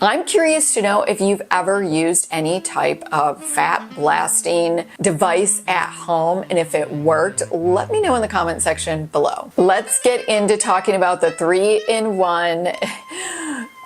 I'm curious to know if you've ever used any type of fat blasting device at home, and if it worked, let me know in the comment section below. Let's get into talking about the 3-in-1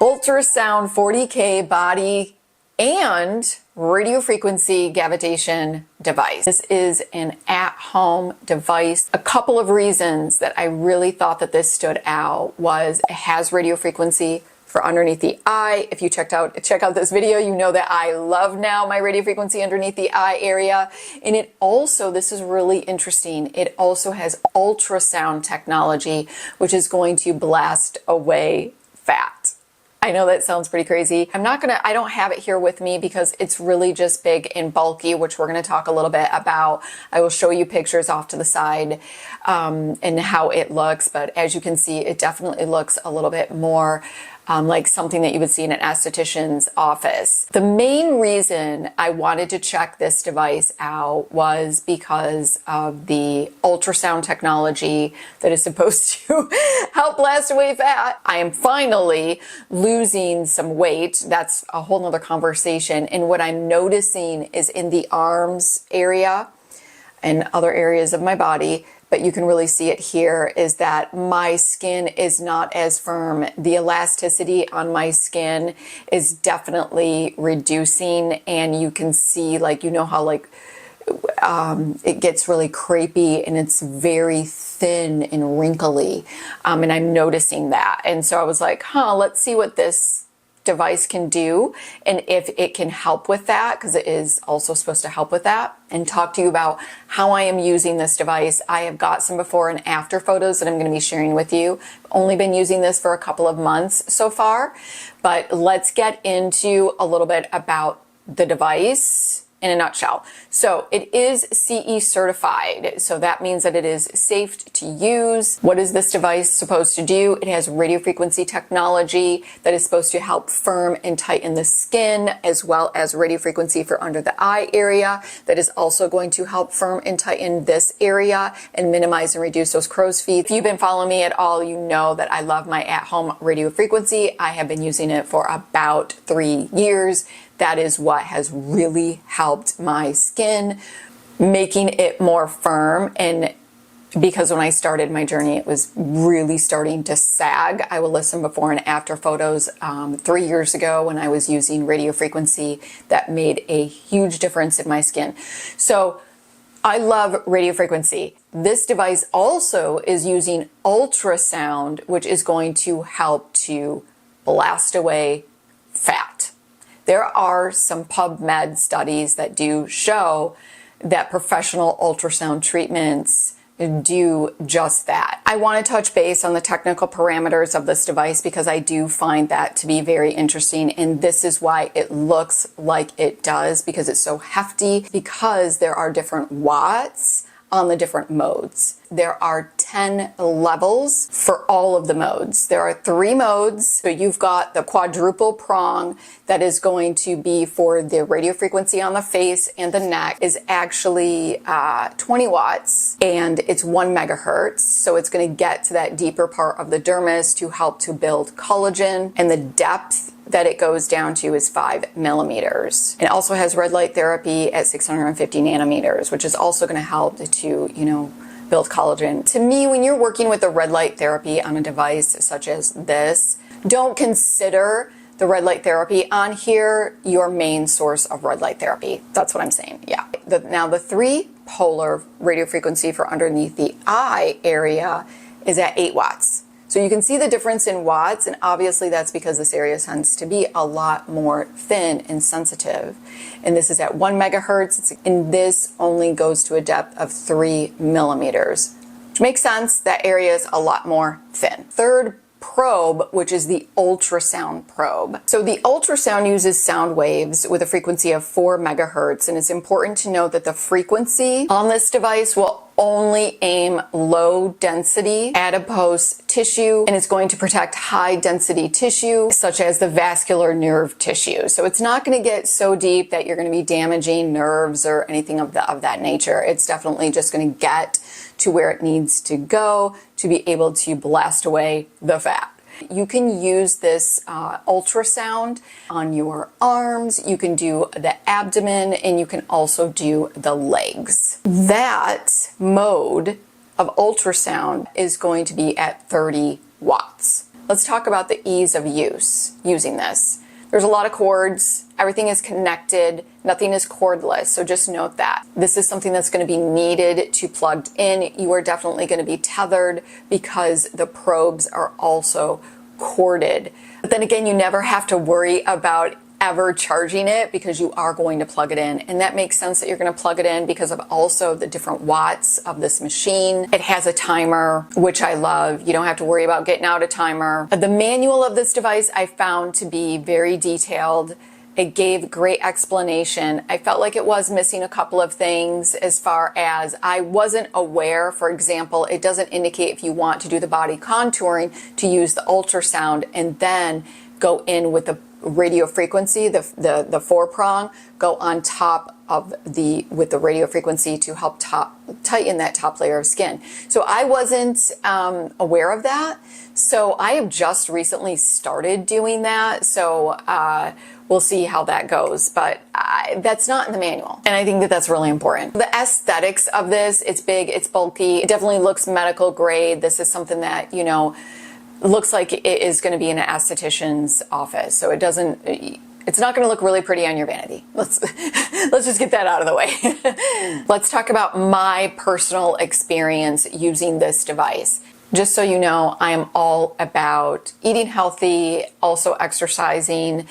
Ultrasound 40K body and radiofrequency cavitation device. This is an at-home device. A couple of reasons that I really thought that this stood out was it has radiofrequency for underneath the eye. If you check out this video, you know that I love now my radiofrequency underneath the eye area. And it also, this is really interesting, it also has ultrasound technology, which is going to blast away fat. I know that sounds pretty crazy. I don't have it here with me because it's really just big and bulky, which we're gonna talk a little bit about. I will show you pictures off to the side and how it looks, but as you can see, it definitely looks a little bit more like something that you would see in an esthetician's office. The main reason I wanted to check this device out was because of the ultrasound technology that is supposed to help blast away fat. I am finally losing some weight. That's a whole nother conversation. And what I'm noticing is in the arms area and other areas of my body, but you can really see it here, is that my skin is not as firm. The elasticity on my skin is definitely reducing, and you can see, like, you know how like it gets really crepey and it's very thin and wrinkly, and I'm noticing that. And so I was like, let's see what this device can do and if it can help with that, because it is also supposed to help with that, and talk to you about how I am using this device. I have got some before and after photos that I'm going to be sharing with you. I've only been using this for a couple of months so far, but let's get into a little bit about the device in a nutshell. So it is CE certified, so that means that it is safe to use. What is this device supposed to do? It has radiofrequency technology that is supposed to help firm and tighten the skin, as well as radiofrequency for under the eye area that is also going to help firm and tighten this area and minimize and reduce those crow's feet. If you've been following me at all, you know that I love my at-home radiofrequency. I have been using it for about 3 years. That is what has really helped my skin, making it more firm. And because when I started my journey, it was really starting to sag. I will list some before and after photos 3 years ago when I was using radiofrequency. That made a huge difference in my skin. So I love radiofrequency. This device also is using ultrasound, which is going to help to blast away fat. There are some PubMed studies that do show that professional ultrasound treatments do just that. I want to touch base on the technical parameters of this device because I do find that to be very interesting, and this is why it looks like it does, because it's so hefty, because there are different watts on the different modes. There are 10 levels for all of the modes. There are 3 modes. So you've got the quadruple prong that is going to be for the radiofrequency on the face and the neck, is actually 20 watts and it's 1 megahertz. So it's going to get to that deeper part of the dermis to help to build collagen, and the depth that it goes down to is 5 millimeters. It also has red light therapy at 650 nanometers, which is also going to help to, build collagen. To me, when you're working with the red light therapy on a device such as this, don't consider the red light therapy on here your main source of red light therapy. That's what I'm saying. Yeah. Now the 3 polar radiofrequency for underneath the eye area is at 8 watts. So you can see the difference in watts, and obviously that's because this area tends to be a lot more thin and sensitive. And this is at 1 megahertz, and this only goes to a depth of 3 millimeters, which makes sense. That area is a lot more thin. Third probe, which is the ultrasound probe. So the ultrasound uses sound waves with a frequency of 4 megahertz, and it's important to note that the frequency on this device will only aim low density adipose tissue, and it's going to protect high density tissue such as the vascular nerve tissue. So it's not going to get so deep that you're going to be damaging nerves or anything of that nature. It's definitely just going to get to where it needs to go to be able to blast away the fat. You can use this ultrasound on your arms, you can do the abdomen, and you can also do the legs. That mode of ultrasound is going to be at 30 watts. Let's talk about the ease of use using this. There's a lot of cords, everything is connected, nothing is cordless, so just note that. This is something that's going to be needed to plug in. You are definitely going to be tethered because the probes are also corded. But then again, you never have to worry about ever charging it because you are going to plug it in. And that makes sense that you're going to plug it in because of also the different watts of this machine. It has a timer, which I love. You don't have to worry about getting out a timer. The manual of this device I found to be very detailed. It gave great explanation. I felt like it was missing a couple of things as far as I wasn't aware. For example, it doesn't indicate if you want to do the body contouring to use the ultrasound and then go in with the radio frequency, the four prong, go on top of with the radio frequency to help tighten that top layer of skin. So I wasn't aware of that. So I have just recently started doing that. So we'll see how that goes, but that's not in the manual. And I think that that's really important. The aesthetics of this, it's big, it's bulky. It definitely looks medical grade. This is something that, you know, looks like it is going to be in an esthetician's office. So it's not going to look really pretty on your vanity. Let's just get that out of the way. Let's talk about my personal experience using this device. Just so you know, I am all about eating healthy, also exercising.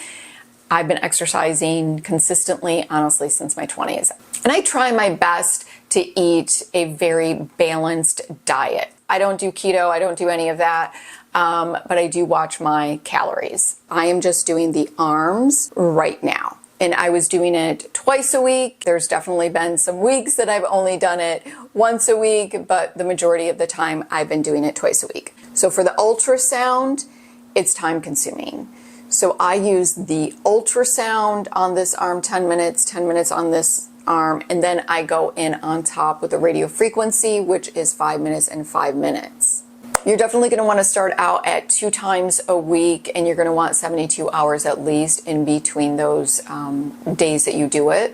I've been exercising consistently, honestly, since my 20s. And I try my best to eat a very balanced diet. I don't do keto, I don't do any of that. But I do watch my calories. I am just doing the arms right now. And I was doing it twice a week. There's definitely been some weeks that I've only done it once a week, but the majority of the time I've been doing it twice a week. So for the ultrasound, it's time consuming. So I use the ultrasound on this arm 10 minutes on this arm, and then I go in on top with the radio frequency, which is 5 minutes and 5 minutes. You're definitely going to want to start out at 2 times a week, and you're going to want 72 hours at least in between those days that you do it.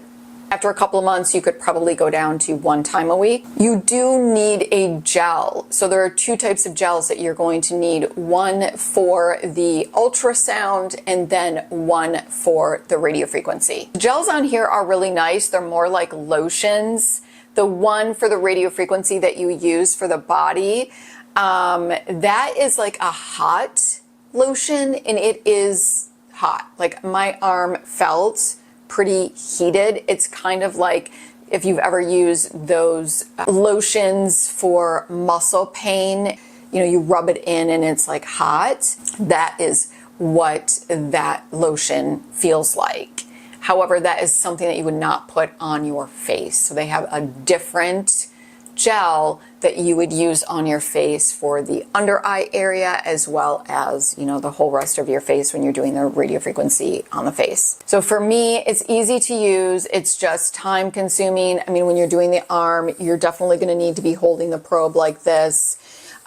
After a couple of months, you could probably go down to 1 time a week. You do need a gel. So there are 2 types of gels that you're going to need. One for the ultrasound and then one for the radio frequency. The gels on here are really nice. They're more like lotions. The one for the radio frequency that you use for the body, that is like a hot lotion, and it is hot. Like my arm felt pretty heated. It's kind of like if you've ever used those lotions for muscle pain, you know, you rub it in and it's like hot. That is what that lotion feels like. However, that is something that you would not put on your face. So they have a different gel that you would use on your face for the under eye area, as well as, you know, the whole rest of your face when you're doing the radio frequency on the face. So for me, it's easy to use. It's just time consuming. I mean, when you're doing the arm, you're definitely going to need to be holding the probe like this.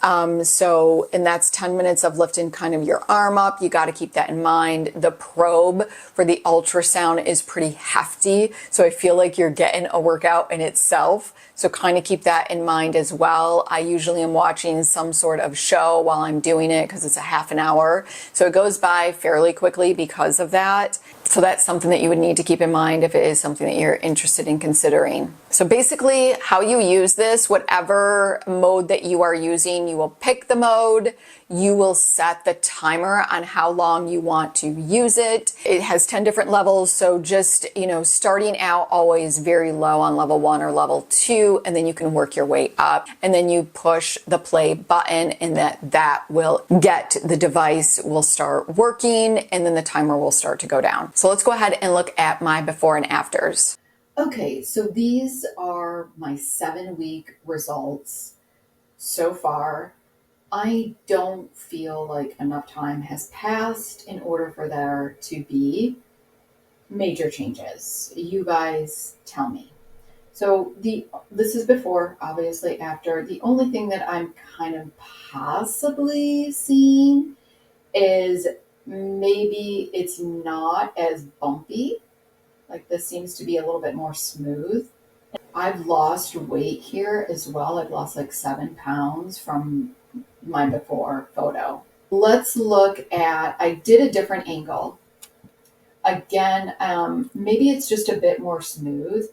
And that's 10 minutes of lifting kind of your arm up. You got to keep that in mind. The probe for the ultrasound is pretty hefty. So I feel like you're getting a workout in itself. So kind of keep that in mind as well. I usually am watching some sort of show while I'm doing it because it's a half an hour. So it goes by fairly quickly because of that. So that's something that you would need to keep in mind if it is something that you're interested in considering. So basically how you use this, whatever mode that you are using, you will pick the mode, you will set the timer on how long you want to use it. It has 10 different levels. So just, you know, starting out always very low on level 1 or level 2, and then you can work your way up, and then you push the play button, and that will get the device will start working, and then the timer will start to go down. So let's go ahead and look at my before and afters. Okay, so these are my 7-week results so far. I don't feel like enough time has passed in order for there to be major changes. You guys tell me. So this is before, obviously after. The only thing that I'm kind of possibly seeing is maybe it's not as bumpy. Like this seems to be a little bit more smooth. I've lost weight here as well. I've lost like 7 pounds from my before photo. Let's look at, I did a different angle. Again, maybe it's just a bit more smooth.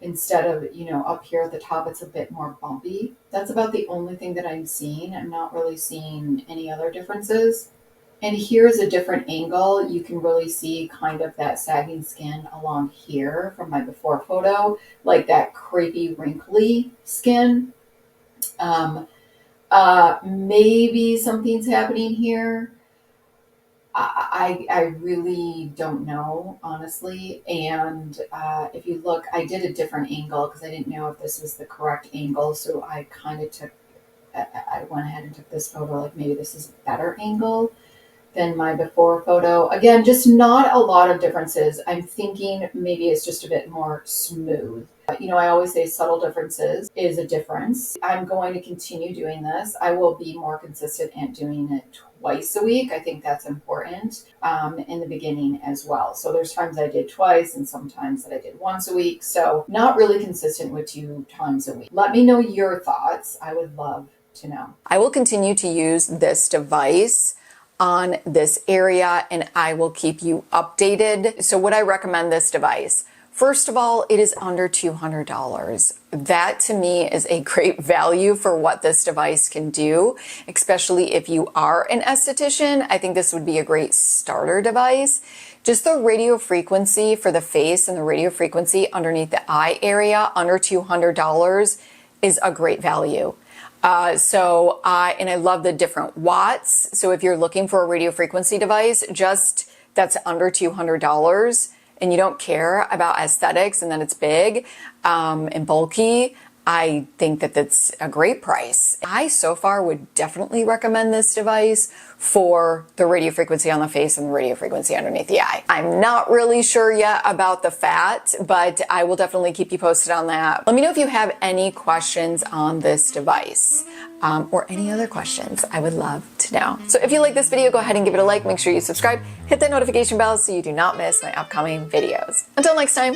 Instead of, you know, up here at the top, it's a bit more bumpy. That's about the only thing that I'm seeing. I'm not really seeing any other differences. And here's a different angle. You can really see kind of that sagging skin along here from my before photo, like that crepey, wrinkly skin. Maybe something's happening here. I really don't know, honestly. And if you look, I did a different angle because I didn't know if this was the correct angle. So I kind of I went ahead and took this photo like maybe this is a better angle than my before photo. Again, just not a lot of differences. I'm thinking maybe it's just a bit more smooth. You know, I always say subtle differences is a difference. I'm going to continue doing this. I will be more consistent at doing it twice a week. I think that's important in the beginning as well. So there's times I did twice and sometimes that I did once a week. So not really consistent with 2 times a week. Let me know your thoughts. I would love to know. I will continue to use this device on this area and I will keep you updated. So would I recommend this device? First of all, it is under $200. That to me is a great value for what this device can do, especially if you are an esthetician. I think this would be a great starter device. Just the radio frequency for the face and the radio frequency underneath the eye area under $200 is a great value. And I love the different watts. So if you're looking for a radio frequency device, just that's under $200 and you don't care about aesthetics and that it's big and bulky, I think that that's a great price. I so far would definitely recommend this device for the radio frequency on the face and the radio frequency underneath the eye. I'm not really sure yet about the fat, but I will definitely keep you posted on that. Let me know if you have any questions on this device or any other questions. I would love to know. So if you like this video, go ahead and give it a like. Make sure you subscribe, hit that notification bell so you do not miss my upcoming videos. Until next time.